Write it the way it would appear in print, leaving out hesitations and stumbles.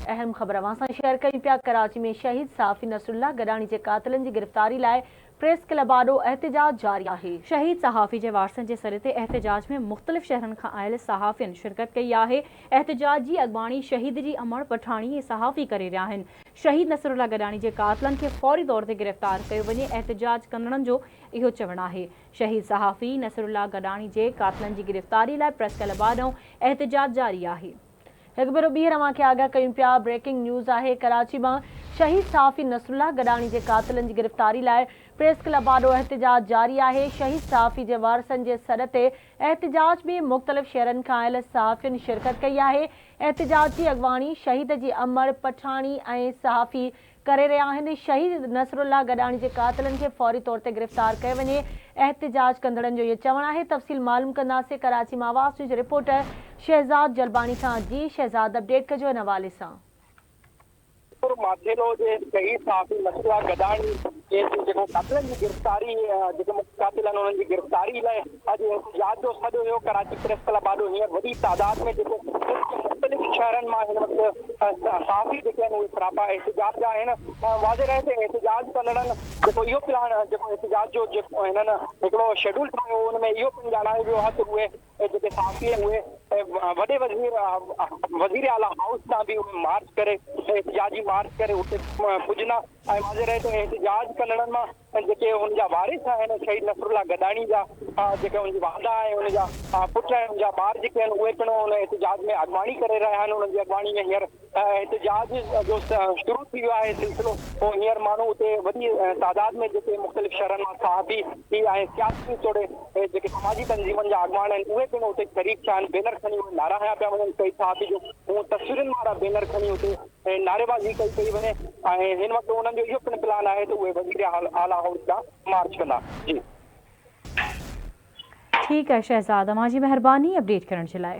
अहम ख़बर अवां सां शेयर कयूं पिया। कराची में शहीद सहाफ़ी नसरुल्लाह गडानी जे कातिलनि जी गिरफ़्तारी लाइ प्रेस क्लब आॾो एहतजाज जारी आहे। शहीद सहाफ़ी जे वारसनि जे सर ते एहतजाज में मुख़्तलिफ़ शहरनि खां आयल सहाफ़ियुनि शिरकत कई आहे। एहतजाज जी अॻवानी शहीद जी अमर पठाणी ऐं सहाफ़ी करे रहिया आहिनि। शहीद नसरुल्लाह गडानी जे कातिलनि खे फ़ौरी तौर ते गिरफ़्तार कयो वञे, एहतजाज कंदड़नि जो इहो चवणु आहे। शहीद सहाफ़ी नसरुल्लाह गडानी जे कातिलनि जी गिरफ़्तारी लाइ प्रेस क्लब आॾो एहतजाज जारी आहे। एक बार ॿीहर अवां खे आगाह कयूं पिया। ब्रेकिंग न्यूज़ आहे। कराची में शहीद सहाफ़ी नसरुल्लाह गडानी जे कातिलनि जी गिरफ़्तारी लाइ प्रेस क्लब आॾो एहतजाज जारी आहे। शहीद सहाफ़ी जे वारसनि जे सर ते एहतजाज में मुख़्तलिफ़ शहरनि खां आयल सहाफ़ियुनि शिरकत कई आहे। एहतजाज जी अॻवानी शहीद जी अमर पठाणी ऐं सहाफ़ी करे रहिया आहिनि। शहीद नसरुल्लाह गडानी जे कातिलनि खे फ़ौरी तौर ते गिरफ़्तार कयो वञे, एहतजाज कंदड़नि जो इहो चवणु आहे। तफ़सील मालूम कंदासीं। कराची में आवाज़ न्यूज़ रिपोर्टर शहज़ाद जलबानी सां। जी शहज़ाद, अपडेट कजो इन हवाले सां। माथेलो जे शहीद सहाफ़ी नसरुल्लाह गडानी जे जेको कातिलनि जी गिरफ़्तारी जेके मुख्य कातिल आहिनि उन्हनि जी गिरफ़्तारी लाइ अॼु एहतजाज जो सॾु हुयो। कराची प्रेस क्लब आॾो हींअर वॾी तादाद में जेको मुख़्तलिफ़ शहरनि मां हिन वक़्तु सहाफ़ी जेके आहिनि उहे सरापा एहतजाज जा आहिनि। वाज़े रहे त एहतजाज कंदड़नि जेको इहो प्लान जेको एहतजाज जो जेको हिननि हिकिड़ो शेड्यूल ठाहियो हुन में इहो पिणु ॼाणायो वियो आहे त उहे जेके सहाफ़ी आहिनि उहे वॾे वज़ीर आला हाउस तां बि उहे मार्च करे एहतजाजी मार्च करे उते पुॼंदा। ऐं वाज़े रहे तो एहतजाज कंदड़नि मां जेके हुनजा वारिस आहिनि शहीद नसरुल्लाह गडानी जा जेके हुनजी वादा आहे हुनजा पुट ऐं हुनजा ॿार जेके आहिनि उहे पिणु हुन एहतजाज में अॻवानी करे रहिया आहिनि। हुनजी अॻवानी में हींअर एहतजाज जो शुरू थी वियो आहे सिलसिलो। पोइ हींअर माण्हू उते वॾी तादाद में जेके मुख़्तलिफ़ शहरनि मां सहाफ़ी ऐं सियासी तौर जेके समाजी तंज़ीमनि जा अॻवान आहिनि उहे पिणु उते शरीक थिया आहिनि। बैनर खणी उहे नारा हया पिया वञनि कई सहाफ़ी जो हूअ तस्वीरुनि वारा बैनर खणी उते नारेबाज़ी कई वञे। ऐं हिन वक़्तु उन्हनि जो इहो पिणु प्लान आहे त उहे वज़ीर आला हाउस खां मार्च कंदा। जी ठीक है शहज़ाद, अवां जी मेहरबानी अपडेट करण जे लाइ।